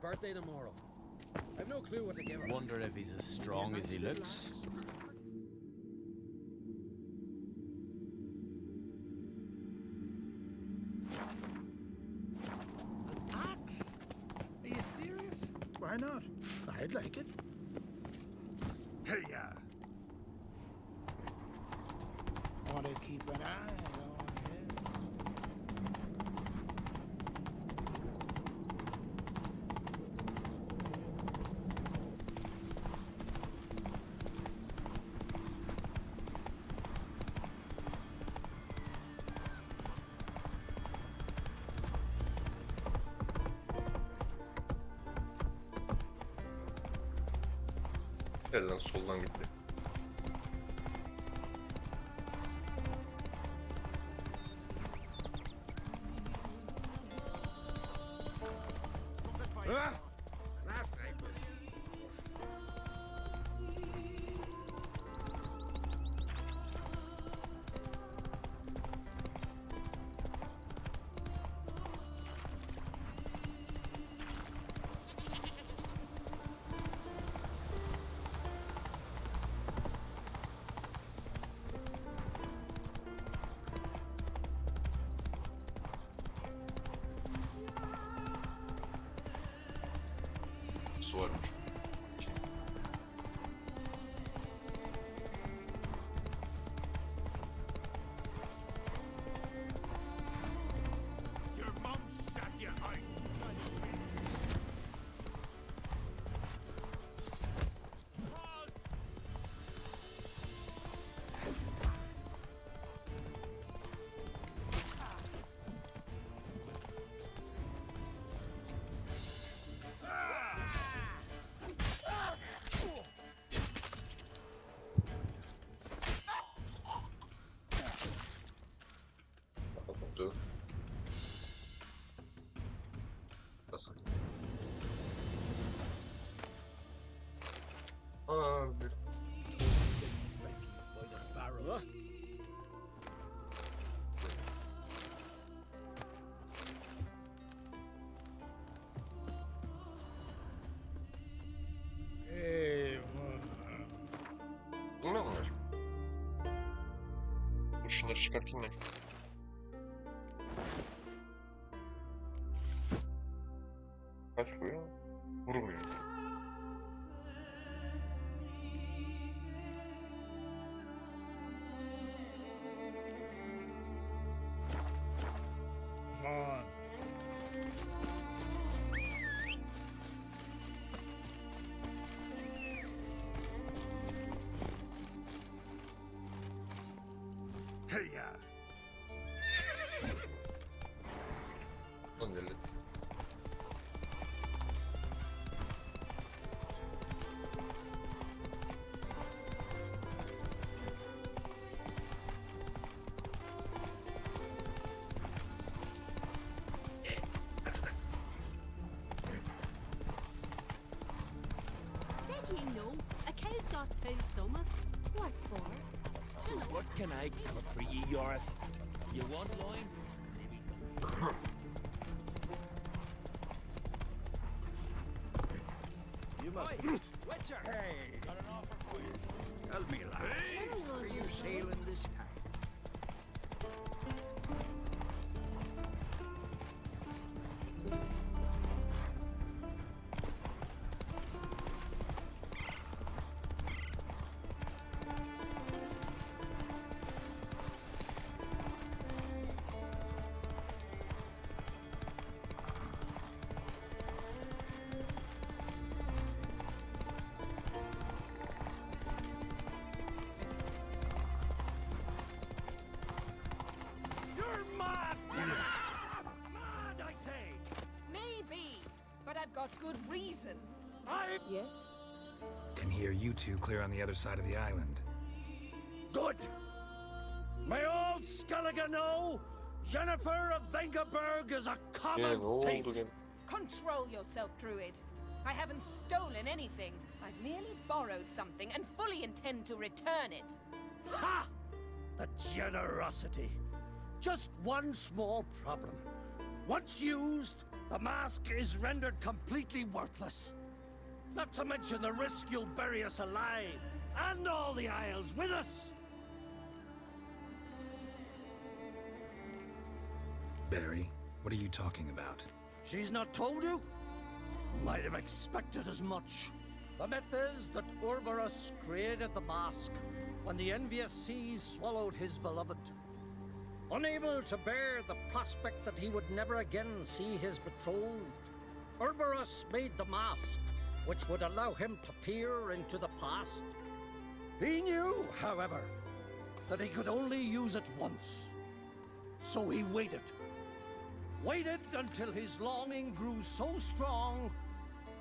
birthday tomorrow. I've no clue what to give him. Wonder if he's as strong as he looks. An axe? Are you serious? Why not? I'd like it. Hey-ya! Want to keep an eye on him. Elden soldan gitti. Last night was... Su varmış. Your mom shut you out! Oldu. Nasıl? Aa, bir... By the barrel. Bu ne bunlar? Dur şunları çıkartayım ben. Kaç vuruyor? Vurmuyor. on. Hey-ya! Lan deli. Did you know a cow's got two stomachs? What for? So what can I cook for ye, Yoris? You want loin? Maybe some. You must... Witcher! Hey! Got an offer for you. Tell me, lad. Are you sailing this time? You're mad! Mad, I say! Maybe, but I've got good reason. Yes? Can hear you two clear on the other side of the island. Good! May all Skellige know Jennifer of Vengerberg is a Gene common ne thief! oldu gene? Control yourself, Druid. I haven't stolen anything. I've merely borrowed something and fully intend to return it. Ha! The generosity! Just one small problem. Once used, the mask is rendered completely worthless. Not to mention the risk you'll bury us alive, and all the Isles with us! Barry, what are you talking about? She's not told you? Might have expected as much. The myth is that Ouroboros created the mask when the envious seas swallowed his beloved. Unable to bear the prospect that he would never again see his betrothed, Ouroboros made the mask, which would allow him to peer into the past. He knew, however, that he could only use it once. So he waited. Waited until his longing grew so strong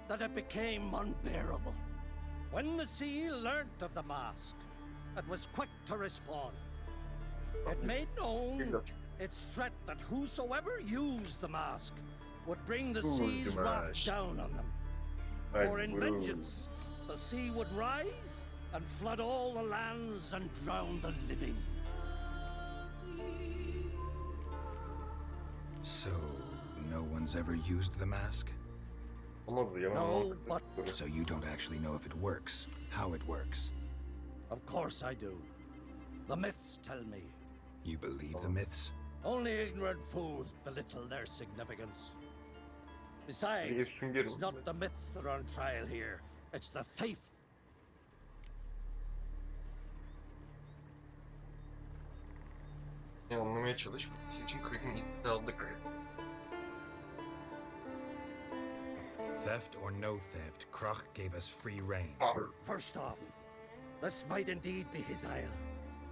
that it became unbearable. When the sea learnt of the mask, it was quick to respond. It made known its threat that whosoever used the mask would bring the sea's wrath down on them. For in vengeance, the sea would rise and flood all the lands and drown the living. So, no one's ever used the mask? Olmadı ya. No, but So you don't actually know if it works, how it works. of course I do. The myths tell me. You believe the myths? Only ignorant fools belittle their significance. Besides, it's not the myths that are on trial here. It's the thief. Anlamaya çalış. Seçim Crick'in iddialık. Theft or no theft, Krach gave us free reign. First off, this might indeed be his isle.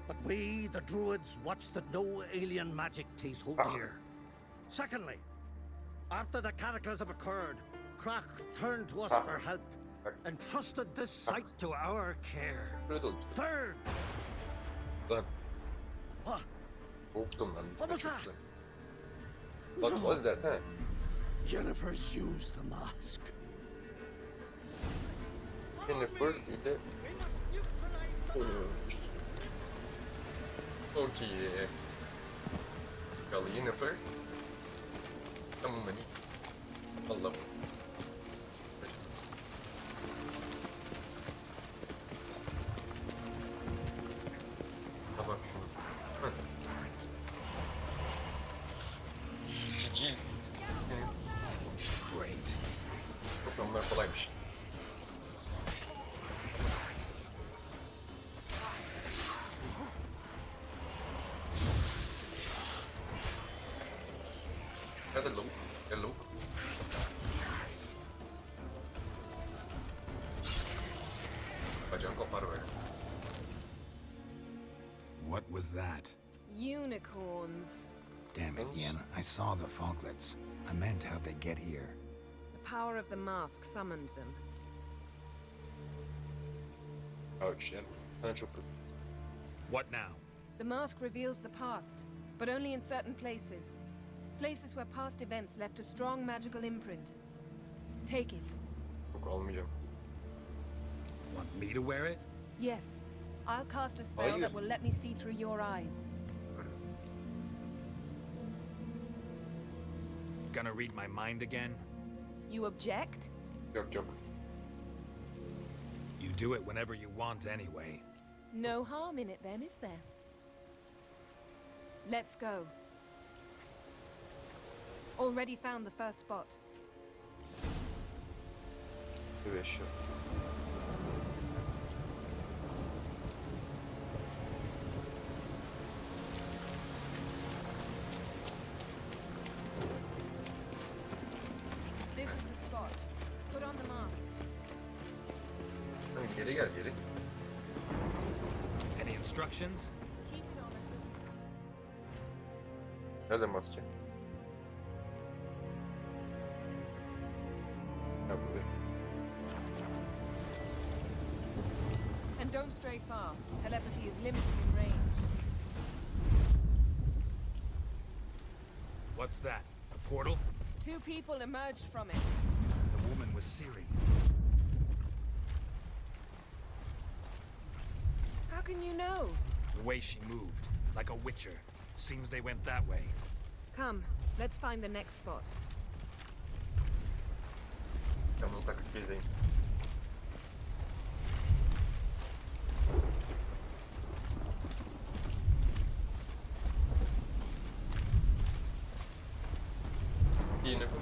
But we, the druids, watch that no alien magic takes hold here. Secondly, after the cataclysm occurred, Krach turned to us for help and trusted this site to our care. Third, Lan what? korktum lan. What was that? What was that, ha? Jennifer's used the mask. Jennifer ile çok iyi. Kalı Jennifer. Tamam beni. Allah. Bak şunu. Cici. Great. Çok onlar kolaymış. Hadi look. Hello. Bacağım kopar böyle. What was that? Unicorns. Damn it, Yen. I saw the foglets. I meant how'd they get here? The power of the mask summoned them. Ouch yani. Sana çok kızdım. What now? The mask reveals the past, but only in certain places. Places where past events left a strong magical imprint. Take it. Çok almayacağım. Want me to wear it? Yes. I'll cast a spell that will let me see through your eyes. Gonna read my mind again? You object? Yok yok. You do it whenever you want anyway. No harm in it then, is there? Let's go. Already found the first spot. Bir eşya. This is the spot. Put on the mask. Hani geri gel geri. Any instructions? Keep it on until you see. Nerede maske? Ha burada. And don't stray far. Telepathy is limited in range. What's that? A portal? 2 people emerged from it. The woman was Siri. How can you know? The way she moved, like a witcher. Seems they went that way. Come, let's find the next spot. Ben bunu takıp gezeyim. İğne bu.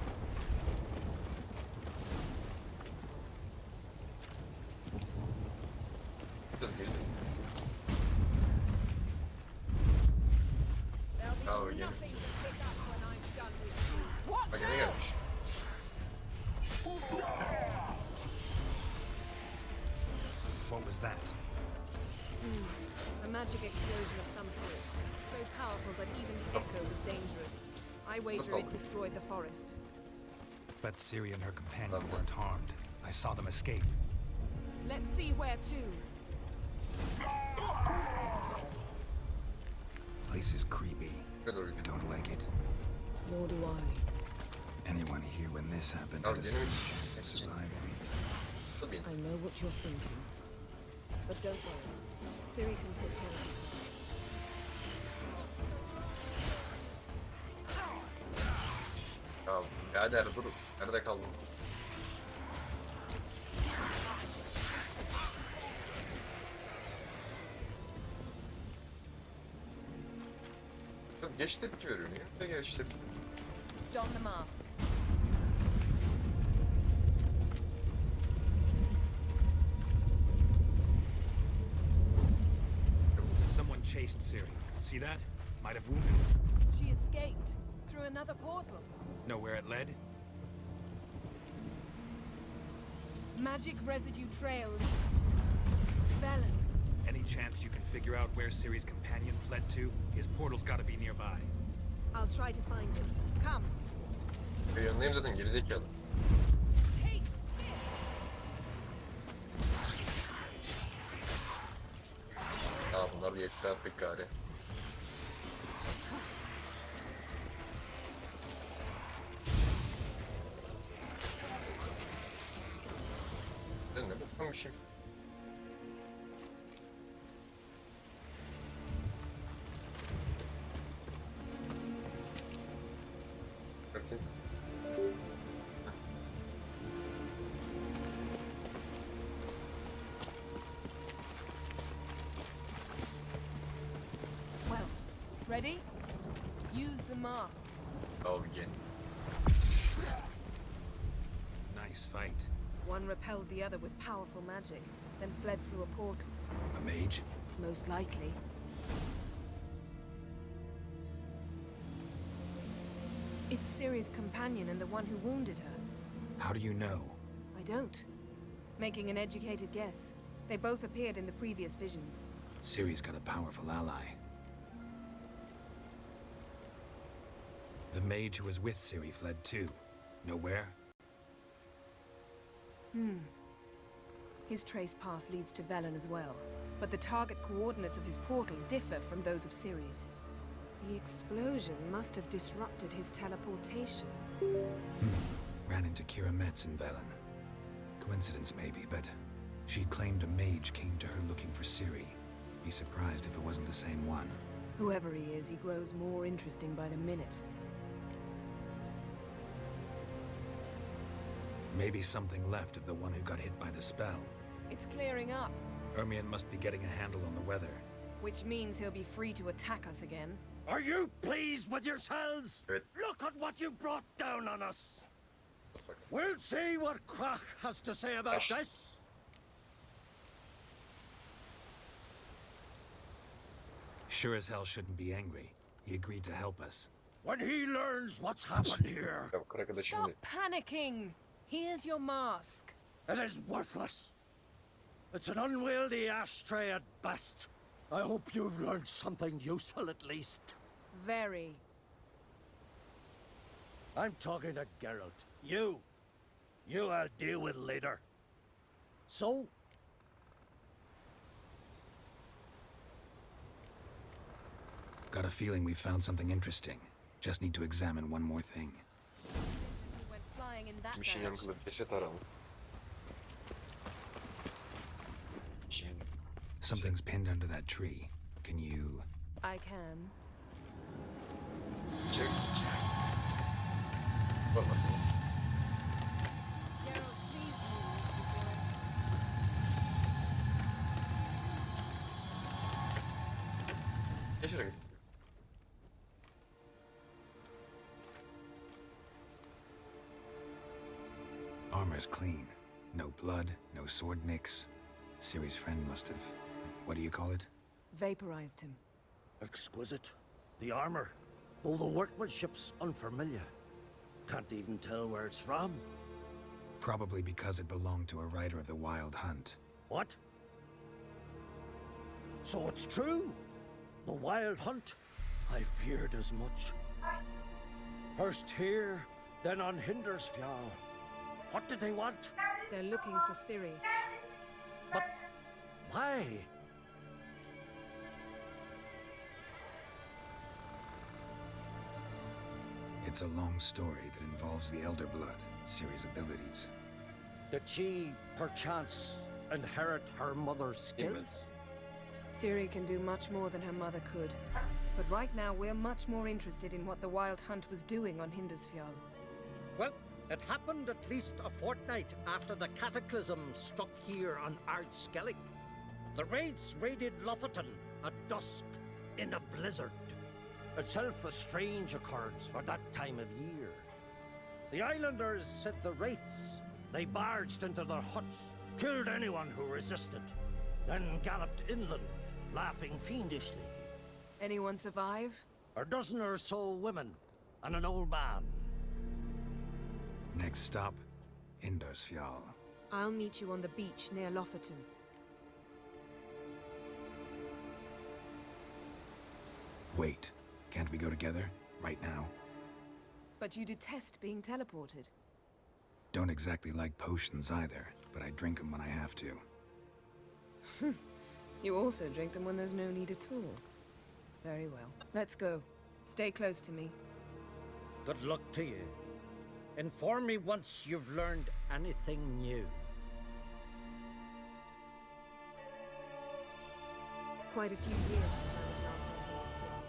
Dur gelin. Aa yeni. Bak yine gelmiş. What was that? A magic explosion of some sort. So powerful that even the echo was dangerous. I wager it destroyed the forest. But Ciri and her companion weren't harmed. I saw them escape. Let's see where to. Place is creepy. Şuraya doğru I don't like it. Nor do I. Anyone here when this happened Oh, had a yine mi slim chance of seçeceksin? surviving. Tabii. I know what you're thinking. But don't worry. Ciri can take care of herself. Ya birader dur. Nerede kaldın? Geç tepki veriyor ya. Ne geç tepki? Don the mask. Someone chased Ciri. See that? Might have wounded her. She escaped through another portal. Know where it led? Magic residue trail leads to Velen. Any chance you can figure out where Ciri's companion fled to? His portal's gotta be nearby. I'll try to find it. Come. Yanındayım zaten gerizekalı. Taste this. Aa bunlar bir etraf pek gari. Sen ne bakın bir şey. Bakın. Well, ready? Use the mask. Oh yeah. Nice fight. One repelled the other with powerful magic, then fled through a portal. A mage? Most likely. It's Ciri's companion and the one who wounded her. How do you know? I don't. Making an educated guess. They both appeared in the previous visions. Ciri's got a powerful ally. The mage who was with Ciri fled too. Know where? His trace path leads to Velen as well, but the target coordinates of his portal differ from those of Ciri's. The explosion must have disrupted his teleportation. Ran into Kira Metz in Velen. Coincidence maybe, but she claimed a mage came to her looking for Ciri. Be surprised if it wasn't the same one. Whoever he is, he grows more interesting by the minute. Maybe something left of the one who got hit by the spell. It's clearing up, Ermion must be getting a handle on the weather. which means he'll be free to attack us again. Are you pleased with yourselves? Evet. Look at what you've brought down on us. The fuck? We'll see what Krach has to say about this. Sure as hell shouldn't be angry. He agreed to help us. When he learns what's happened here, Ya bu kara arkadaşım Stop panicking! Here's your mask. it is worthless. It's an unwieldy ashtray at best. I hope you've learned something useful at least. Very. I'm talking to Geralt. You I'll deal with later. So, Got a feeling we found something interesting. Just need to examine one more thing. He went flying in that Mişin direction. yankılı ceset aramı. Something's pinned under that tree. Can you... I can. Çek. Vallahi. Geralt, please move before Geçerek. Armor's clean. No blood, no sword nicks. Ciri's friend must have... What do you call it? vaporized him. Exquisite. The armor, though the workmanship's unfamiliar. Can't even tell where it's from. Probably because it belonged to a rider of the Wild Hunt. What? So it's true? The Wild Hunt? I feared as much. First here, then on Hindersfjall. What did they want? They're looking for Ciri. But why? It's a long story that involves the Elder Blood, Ciri's abilities. Did she, perchance, inherit her mother's skills? Ciri can do much more than her mother could. But right now, we're much more interested in what the Wild Hunt was doing on Hindersfjall. Well, it happened at least a fortnight after the cataclysm struck here on Ardskellig. The raids raided Lofoten at dusk in a blizzard. Itself a strange occurrence for that time of year. The islanders said the wraiths. They barged into their huts, killed anyone who resisted, then galloped inland, laughing fiendishly. Anyone survive? A dozen or so women and an old man. Next stop, Hindersfjall. I'll meet you on the beach near Lofoten. Wait, can't we go together? Right now? But you detest being teleported. Don't exactly like potions either, but I drink them when I have to. You also drink them when there's no need at all. Very well. Let's go. Stay close to me. Good luck to you. Inform me once you've learned anything new. Quite a few years since I was last on Hindersfjall.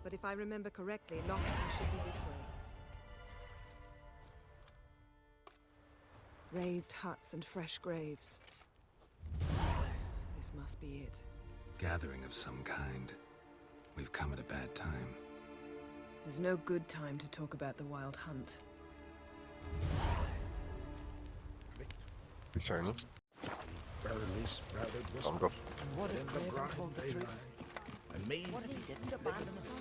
But if I remember correctly, Lofoten should be this way. Raised huts and fresh graves. This must be it. Gathering of some kind. We've come at a bad time. There's no good time to talk about the Wild Hunt. Bir saniye. Barely sprouted Tamam go. What in the grind they lie. And me, What if he didn't abandon us?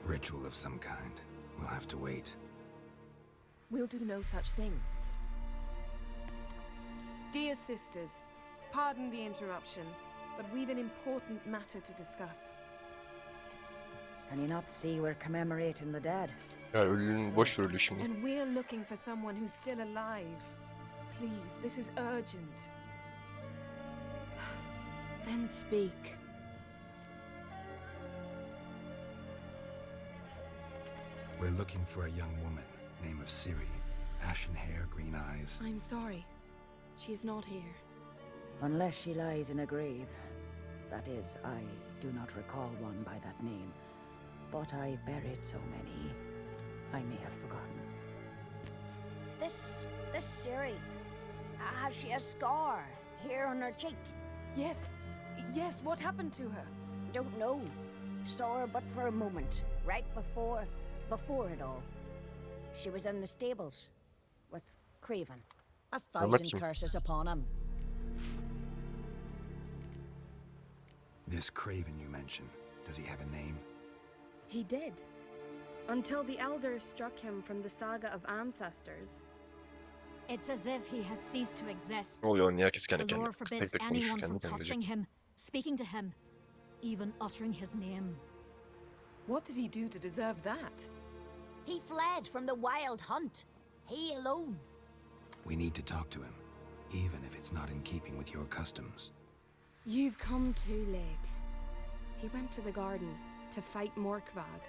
Ritual of some kind. We'll have to wait. We'll do no such thing. Dear sisters, pardon the interruption, but we've an important matter to discuss. Can you not see we're commemorating the dead? Ya ölünün boş ver ölü şimdi. And we're looking for someone who's still alive. Please, this is urgent. Then speak. We're looking for a young woman, name of Ciri. Ashen hair, green eyes. I'm sorry. She is not here. Unless she lies in a grave. That is, I do not recall one by that name. But I've buried so many, I may have forgotten. This Ciri, has she a scar here on her cheek? Yes, yes, what happened to her? Don't know. Saw her but for a moment, right before it all. She was in the stables with Craven. 1,000 curses upon him. This Craven you mentioned, does he have a name? He did. Until the elders struck him from the saga of ancestors. It's as if he has ceased to exist. Ne oluyor? Niye herkes kendi The kendine? lore forbids Tek tek konuşuyor, anyone from kendi kendine. touching him, speaking to him, even uttering his name. What did he do to deserve that? He fled from the Wild Hunt. He alone. We need to talk to him, even if it's not in keeping with your customs. You've come too late. He went to the garden to fight Morkvag.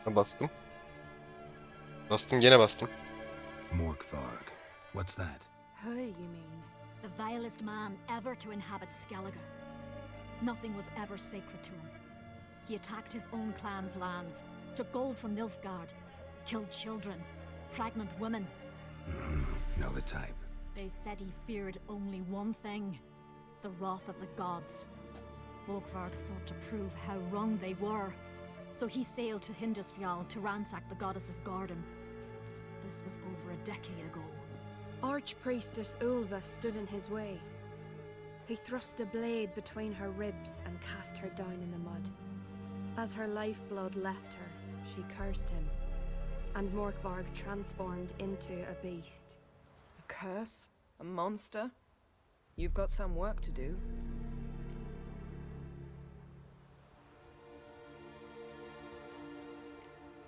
Bastım. Bastım gene bastım. Morkvarg. What's that? Her, you mean? The vilest man ever to inhabit Skellige. Nothing was ever sacred to him. He attacked his own clan's lands, took gold from Nilfgaard, killed children, pregnant women. Know the type. They said he feared only one thing, the wrath of the gods. Morkvarg sought to prove how wrong they were, so he sailed to Hindisfjall to ransack the goddess's garden. This was over a decade ago. Archpriestess Ulva stood in his way. He thrust a blade between her ribs and cast her down in the mud. As her lifeblood left her, she cursed him, and Morkvarg transformed into a beast. A curse? A monster? You've got some work to do.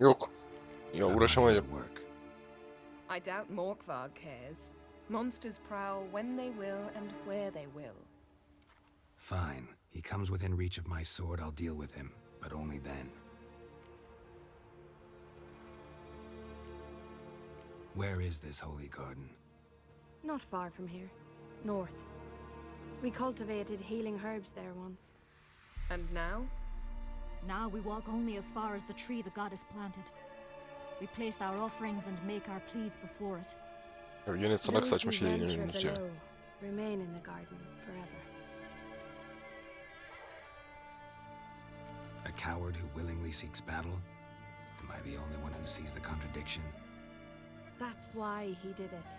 Yok. Ya uğraşamayacağım. Work. I doubt Morkvarg cares. Monsters prowl when they will and where they will. Fine. He comes within reach of my sword, I'll deal with him. But only then. Where is this holy garden? Not far from here. North. We cultivated healing herbs there once. And now? Now we walk only as far as the tree the goddess planted. We place our offerings and make our pleas before it. Ya yine salak Those saçma who şeyler venture inanıyorsunuz ya. below remain in the garden forever. A coward who willingly seeks battle? Am I the only one who sees the contradiction? That's why he did it.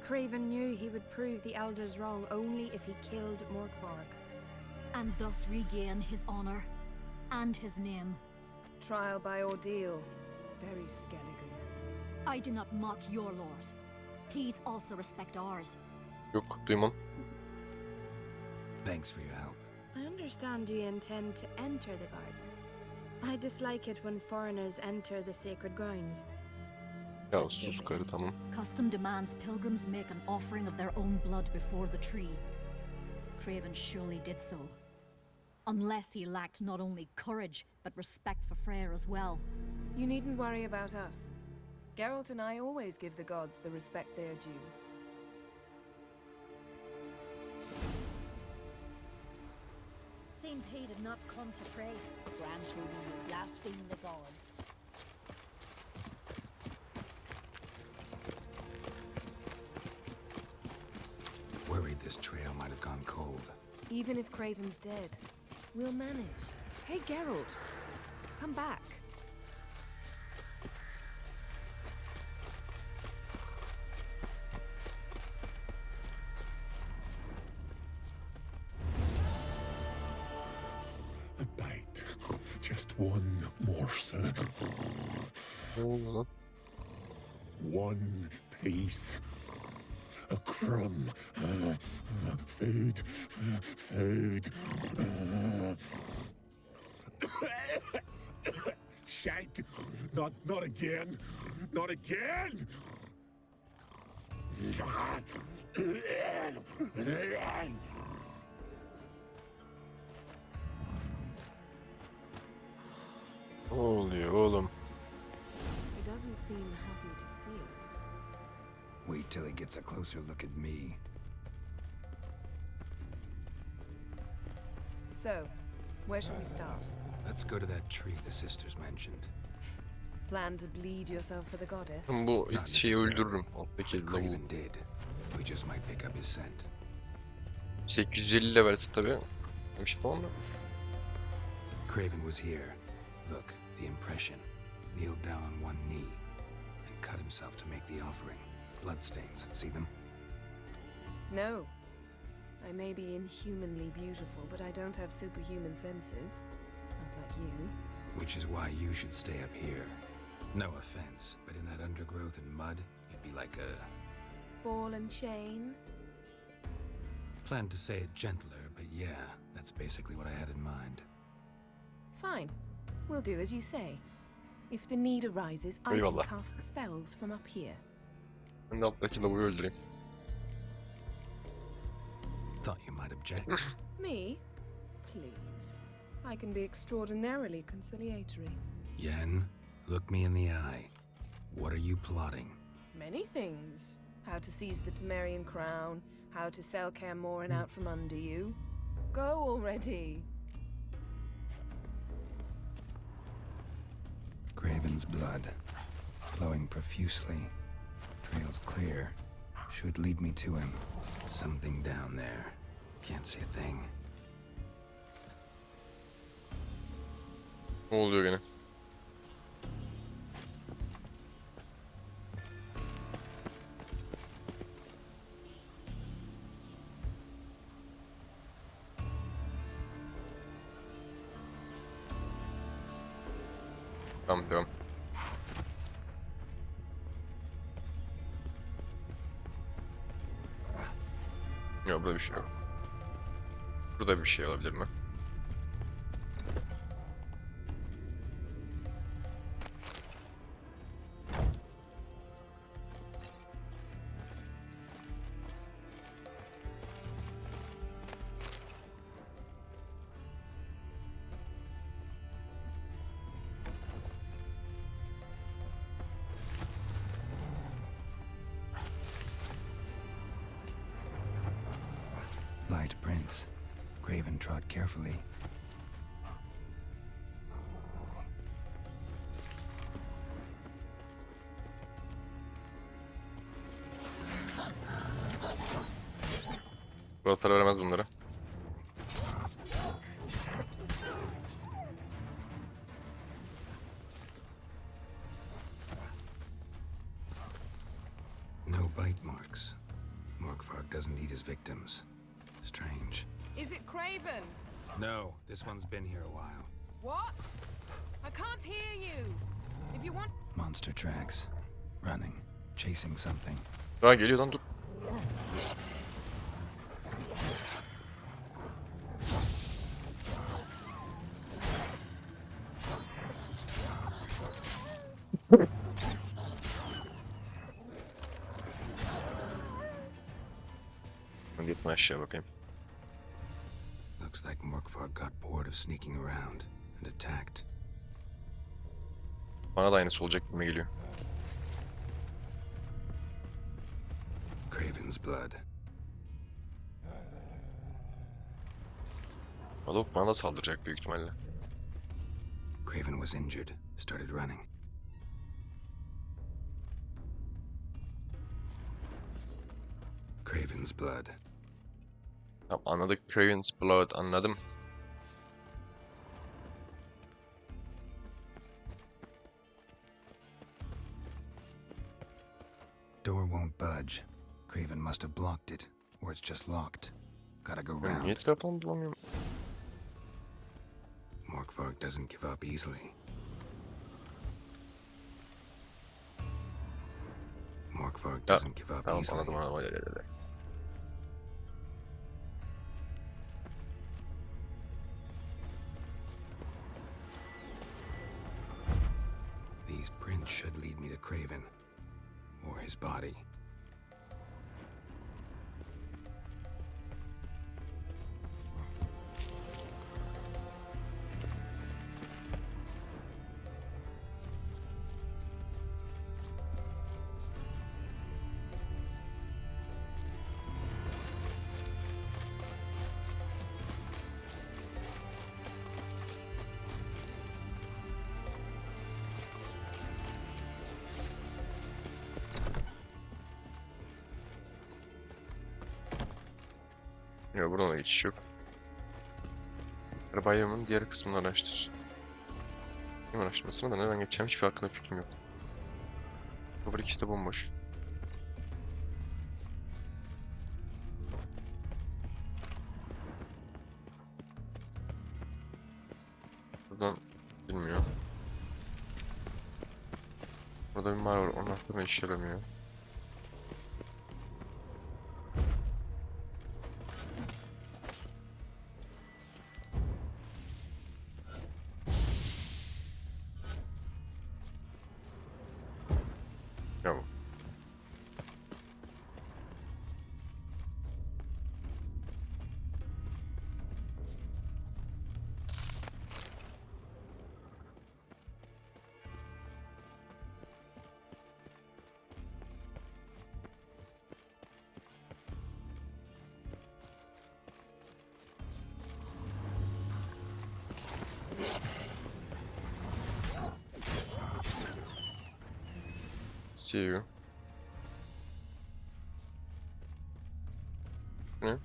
Craven knew he would prove the elders wrong only if he killed Morkvarg. And thus regain his honor and his name. Trial by ordeal. Very Skelligan. I do not mock your laws. Please also respect ours. Yok duymam. Thanks for your help. I understand you intend to enter the garden. I dislike it when foreigners enter the sacred grounds. Ya sus karı tamam. Custom demands pilgrims make an offering of their own blood before the tree. Craven surely did so. Unless he lacked not only courage, but respect for Freyr as well. You needn't worry about us. Geralt and I always give the gods the respect they are due. Seems he did not come to pray. Gran told him you blaspheme the gods. Worried this trail might have gone cold. Even if Craven's dead, we'll manage. Hey, Geralt, come back. A bite. Just one morsel. Ne oldu lan? One piece. A crumb. Food. Food. Shank. Not again. Not again. Ne oluyor oğlum? He doesn't seem happy to see us. Wait till he gets a closer look at me. So, where shall we start? Let's go to that tree the sisters mentioned. Plan to bleed yourself for the goddess? Bu şeyi öldürürüm. Alttaki lavuğu. Craven did. We just might pick up his scent. 850 level'si tabii. Bir şey yapamam da. Craven was here. Look, the impression. Kneeled down on one knee and cut himself to make the offering. Bloodstains, see them? No. I may be inhumanly beautiful, but I don't have superhuman senses. Not like you. Which is why you should stay up here. No offense, but in that undergrowth and mud, you'd be like a... Ball and chain? Planned to say it gentler, but yeah, that's basically what I had in mind. Fine. We'll do as you say. If the need arises, I can Eyvallah. cast spells from up here. Ben de alttaki lavuğu öldüreyim. Thought you might object. Me? Please. I can be extraordinarily conciliatory. Yen, look me in the eye. What are you plotting? Many things. How to seize the Temerian crown, how to sell Kaer Morhen out from under you. Go already! Craven's blood, flowing profusely, trails clear, should lead me to him. Something down there. Can't see a thing. Ne oluyor gene? Tamam, devam. Yok, burada bir şey yok. Burada bir şey olabilir mi? Light prints. Craven trod carefully. Bu hasar veremez bunlara. No bite marks. Morkvark doesn't eat his victims. Strange. Is it Craven? No, this one's been here a while. What? I can't hear you. If you want... Monster tracks. Running. Chasing something. Daha geliyor lan, dur. Gitme aşağı bakayım. Looks like Morkvark got bored of sneaking around and attacked. Bana da aynısı olacak gibi geliyor. Craven's blood. Adok bana da saldıracak büyük ihtimalle. Craven was injured, started running. Craven's blood. Tamam, anladık. Craven's blood, anladım. Door won't budge. Craven must have blocked it, or it's just locked. Gotta go Ben niye round. etrafını bulamıyorum? Morkvark doesn't give up easily. Morkvark doesn't give up Tamam, easily. anladım. These prints should lead me to Craven, or his body. Ya buradan da geçiş yok. Bayramın diğer kısmını araştır. Kim araştırmasına da nereden geçeceğim hiçbir hakkında fikrim yok. Bu ikisi de bomboş. Buradan bilmiyorum. Burada bir mağara var, onun hakkında işe yaramıyor. Tamam. See you. Ne?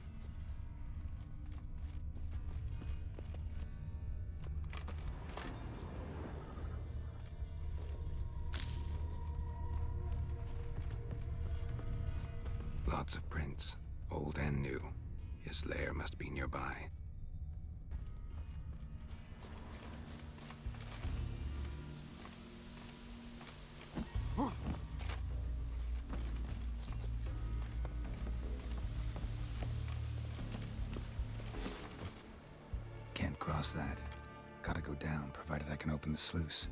Lots of prints, old and new. His lair must be nearby. Can't cross that. Gotta go down, provided I can open the sluice.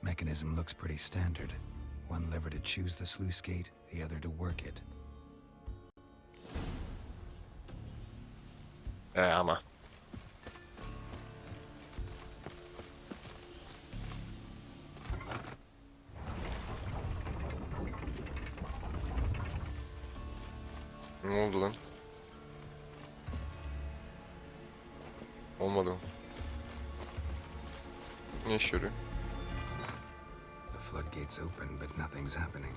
Mechanism looks pretty standard. One lever to choose the sluice gate, the other to work it. Ama. Ne oldu lan? Olmadı mı? Ne işe yarıyor? The floodgates open, but nothing's happening.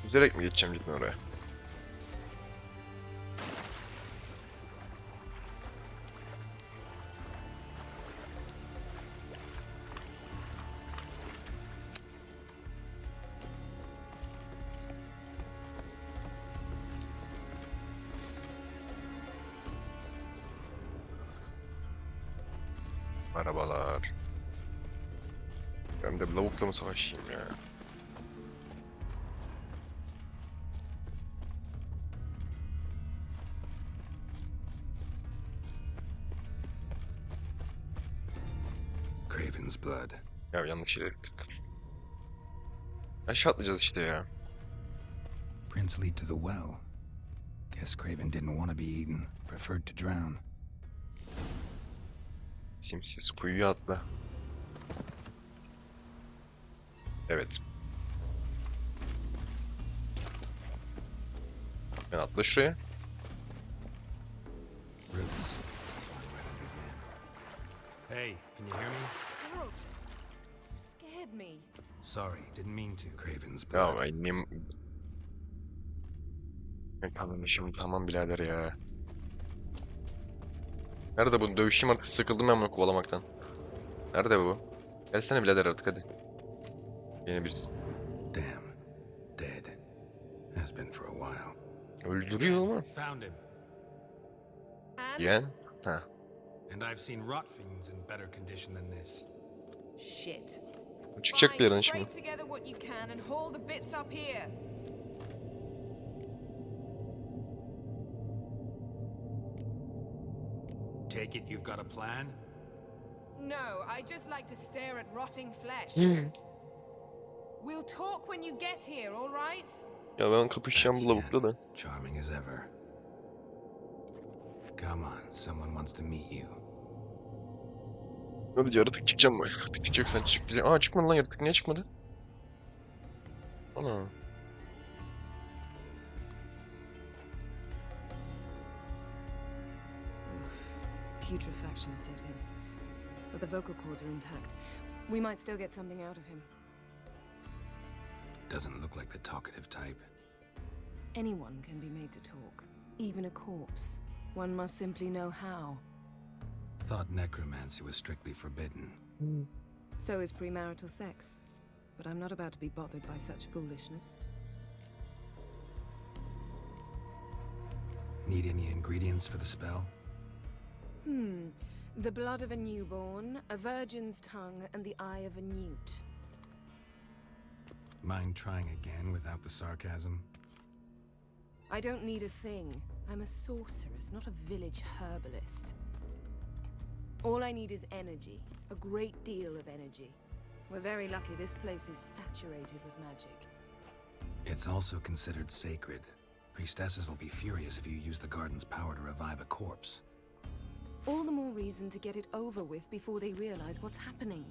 Yüzerek mi geçeceğim cidden oraya? Arabalar. Ben de lavukla mı savaşayım ya? Craven's blood. Ya yanlış yere gittik. Aşağı atlayacağız işte ya. Prints lead to the well. Guess Craven didn't want to be eaten, preferred to drown. Simsiz kuyuya atla. Evet. Ben atla şuraya. Roots. Hey, can you hear me? Geralt, you scared me. Sorry, didn't mean to. Craven's Ya blood. annem... Tamam işim tamam birader ya. Nerede bu? Dövüşeyim artık, sıkıldım ben bunu kovalamaktan. Nerede bu? Gelsene birader artık hadi. Yeni birisi. Damn. Dead. Has been for a while. Öldürüyor ama. Found him. And? Yen? Ha. And I've seen rot fiends in better condition than this. Shit. Çıkacak bir yerden Fine, şimdi. scrape together what you can and haul the bits up here. Take it you've got a plan? No, I just like to stare at rotting flesh. We'll talk when you get here, all right? Ya ben kapışacağım bu lavukla da. Charming as ever. Come on, someone wants to meet you. Hadi yaratık çıkacağım mı? Yaratık çıkacaksan çık diye. Aa çıkmadı lan yaratık, niye çıkmadı? Ana. Putrefaction set in. But the vocal cords are intact. We might still get something out of him. Doesn't look like the talkative type. Anyone can be made to talk. Even a corpse. One must simply know how. Thought necromancy was strictly forbidden. So is premarital sex. But I'm not about to be bothered by such foolishness. Need any ingredients for the spell? The blood of a newborn, a virgin's tongue, and the eye of a newt. Mind trying again without the sarcasm? I don't need a thing. I'm a sorceress, not a village herbalist. All I need is energy. A great deal of energy. We're very lucky this place is saturated with magic. It's also considered sacred. Priestesses will be furious if you use the garden's power to revive a corpse. All the more reason to get it over with before they realize what's happening.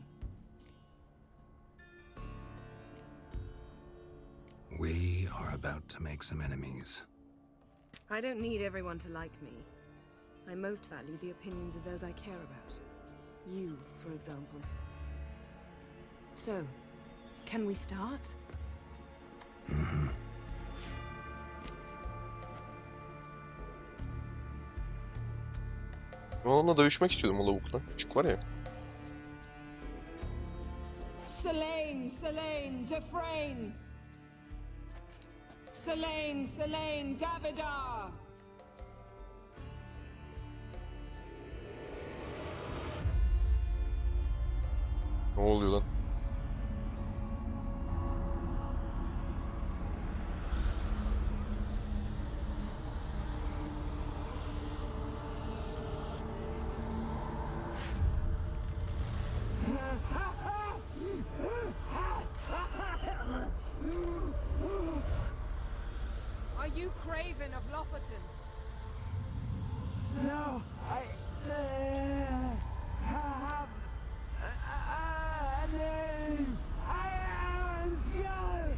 We are about to make some enemies. I don't need everyone to like me. I most value the opinions of those I care about. You, for example. So, can we start? Ben onunla dövüşmek istiyordum o lavukla. Küçük var ya. Selene, Selene, Defrain! Selene, Selene, Davida! Ne oluyor lan? Are you Craven of Lofoten? No, I have a name. I am Skull.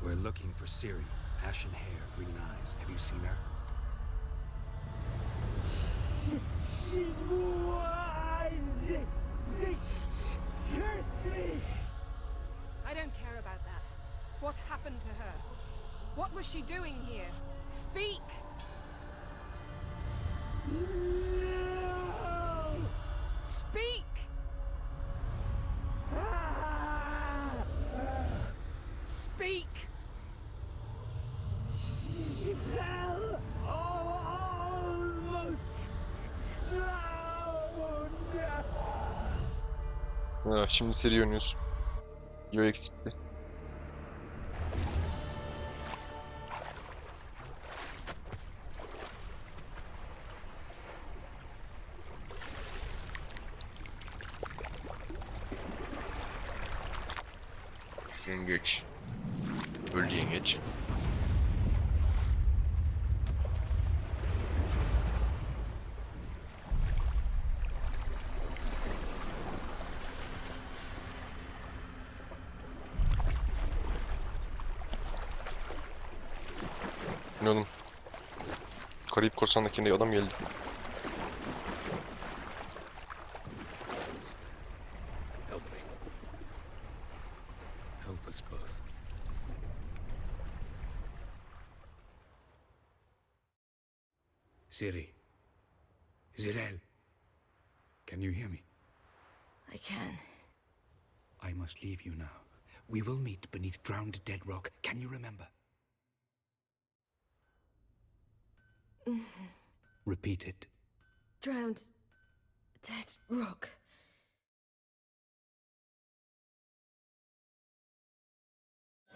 We're looking for Ciri. Ashen hair, green eyes. Have you seen her? She's wise. They cursed me. I don't care about that. What happened to her? What was she doing here? Speak! No. Speak! Speak! She fell almost drowned. Ha, şimdi seri oynuyorsun. Yo eksikti. Yengeç. Öldü yengeç. Ne oğlum? Karayip Korsan'dakinde adam geldi. Help me. Help us both. Ciri. Zirel. Can you hear me? I can. I must leave you now. We will meet beneath drowned dead rock. Can you remember? Repeat it. Drowned. Dead rock.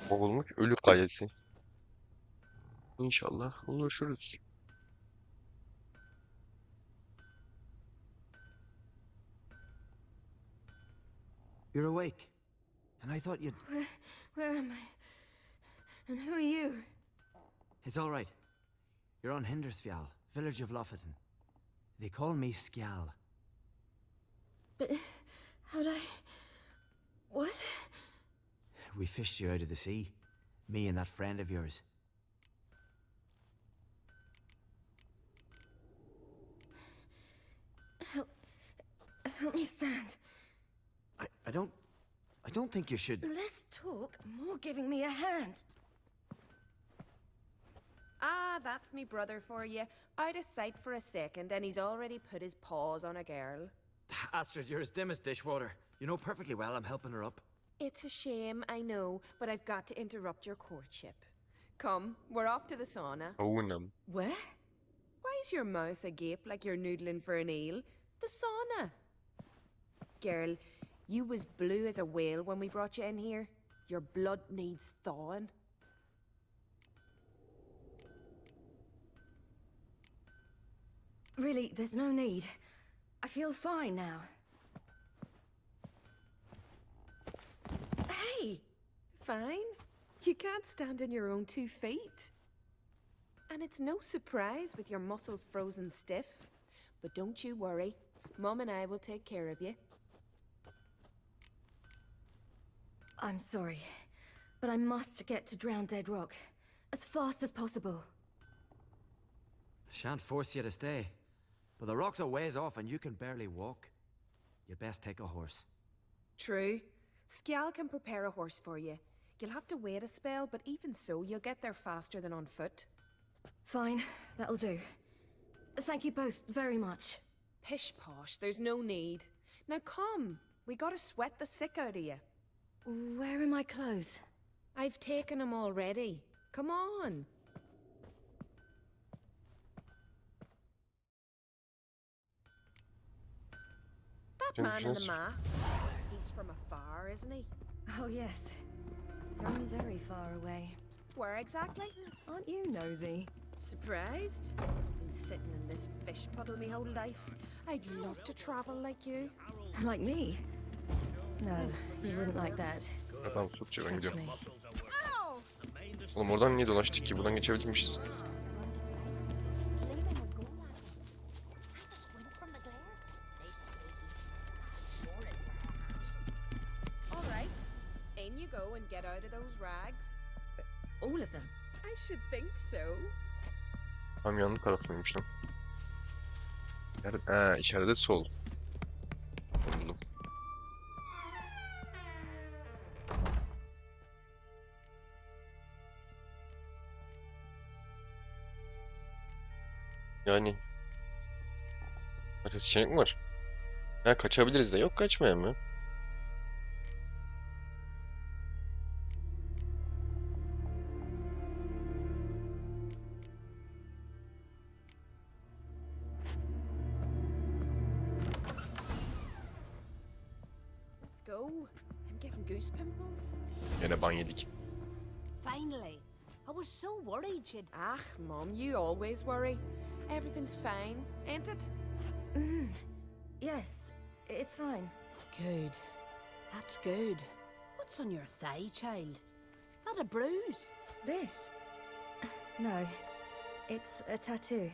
Boğulmuş ölü kayesi. İnşallah ulaşırız. You're awake, and I thought you'd. Where am I? And who are you? It's all right. You're on Hindersfjall, village of Lofoten. They call me Skjal. But how'd I... What? We fished you out of the sea. Me and that friend of yours. Help me stand. I don't think you should. Less talk, more giving me a hand. Ah, that's me brother for you. Out of sight for a second, and he's already put his paws on a girl. Astrid, you're as dim as dishwater. You know perfectly well I'm helping her up. It's a shame, I know, but I've got to interrupt your courtship. Come, we're off to the sauna. Avunam. Where? Why's your mouth agape like you're noodling for an eel? The sauna. Girl, you was blue as a whale when we brought you in here. Your blood needs thawing. Really, there's no need. I feel fine now. Hey! Fine? You can't stand on your own 2 feet. And it's no surprise with your muscles frozen stiff. But don't you worry. Mom and I will take care of you. I'm sorry, but I must get to Drowned Dead Rock as fast as possible. Shan't force you to stay. But the rocks are ways off and you can barely walk. You'd best take a horse. True. Skjal can prepare a horse for you. You'll have to wait a spell, but even so, you'll get there faster than on foot. Fine, that'll do. Thank you both very much. Pish posh, there's no need. Now come, we gotta sweat the sick out of you. Where are my clothes? I've taken them already. Come on. That man in the mask, he's from afar, isn't he? Oh yes, from very far away. Where exactly? Aren't you nosy? Surprised? Been sitting in this fish puddle me whole life. I'd love to travel like you. Like me? No, you wouldn't like that. Tamam, tutça ben Trust gidiyorum. me. Oğlum oradan niye dolaştık ki? Buradan geçebilirmişiz. All right, in you go and get out of those rags. All of them? I should think so. Tam yanlı tarafıymış lan. Ha, içeride sol. Buldum. Yani... Başka seçenek mi var? Ha, kaçabiliriz de. Yok, kaçmayalım ya. Let's go. I'm getting goose pimples. Yine ban yedik. Finally. I was so worried you'd... Ah, Mom, you always worry. Everything's fine, ain't it? Yes, it's fine. Good. That's good. What's on your thigh, child? Not a bruise? This? No, it's a tattoo.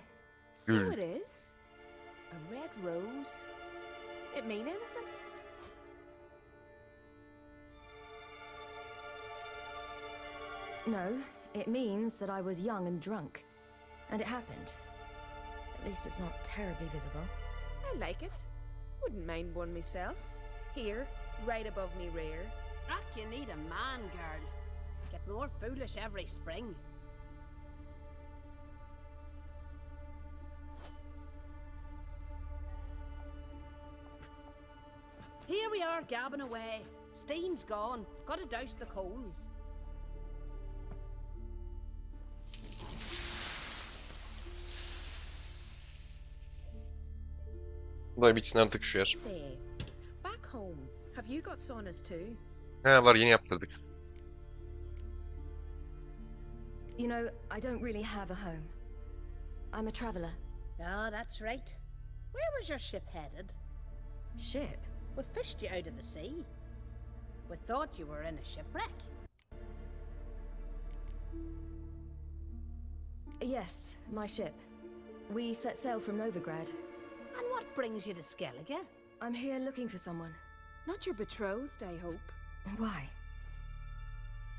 So it is. A red rose. It mean anything? No, it means that I was young and drunk. And it happened. At least it's not terribly visible. I like it. Wouldn't mind one myself. Here, right above me rear. Ach, you need a man, girl. Get more foolish every spring. Here we are, gabbing away. Steam's gone. Gotta douse the coals. Burayı bitsin artık şu yer. Say, back home, have you got saunas too? He var, yeni yaptırdık. You know, I don't really have a home. I'm a traveler. Ah, that's right. Where was your ship headed? Ship? We fished you out of the sea. We thought you were in a shipwreck. Yes, my ship. We set sail from Novigrad. And what brings you to Skellige? I'm here looking for someone. Not your betrothed, I hope. Why?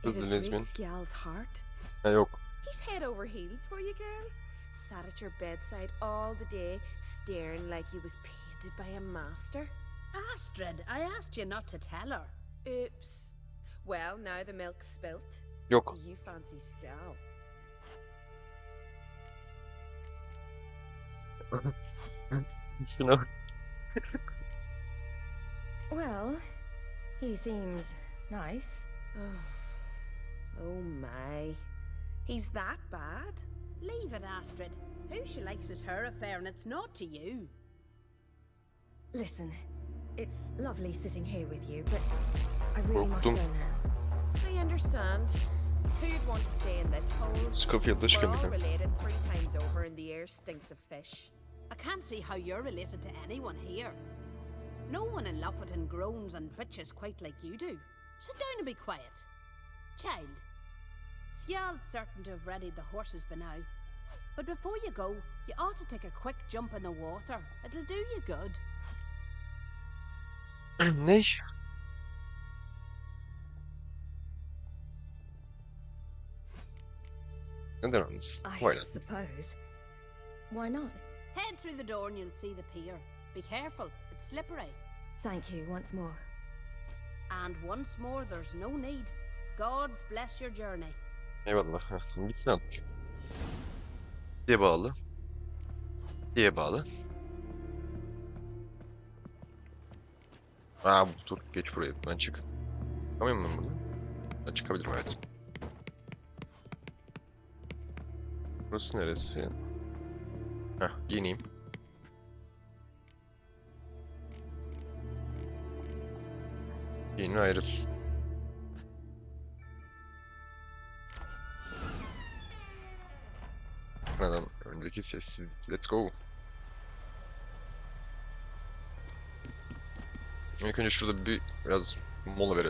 It'd break lesbian. Skjal's heart. Ha, yok. He's head over heels for you, girl. Sat at your bedside all the day, staring like he was painted by a master. Astrid, I asked you not to tell her. Oops. Well, now the milk's spilt. Yok. Do you fancy Skjal? Şuna bak. Well, he seems nice. Oh my. He's that bad? Leave it, Astrid. Who she likes is her affair, and it's not to you. Listen, it's lovely sitting here with you, but I really must go now. I understand. Who'd want to stay in this hole? Scofield'da We're all çıkabildim. related 3 times over, and the air stinks of fish. I can't see how you're related to anyone here. No one in Lofoten groans and bitches quite like you do. Sit down and be quiet. Child, Skjal's certain to have readied the horses by now. But before you go, you ought to take a quick jump in the water. It'll do you good. Ne? Neden olmasın? I Why not? suppose. Why not? Head through the door and you'll see the pier. Be careful, it's slippery. Thank you once more. And once more, there's no need. Gods bless your journey. Eyvallah. Heh, bitsin artık. Diye bağlı. Diye bağlı. Dur geç buraya. Ben çık. Çıkamıyor muyum ben bunu? Ben çıkabilirim, evet. Burası neresi? Heh, giyineyim. Giyin ve ayrıl. Adam öndeki sessizlik. Let's go. İlk önce şurada biraz mola verelim.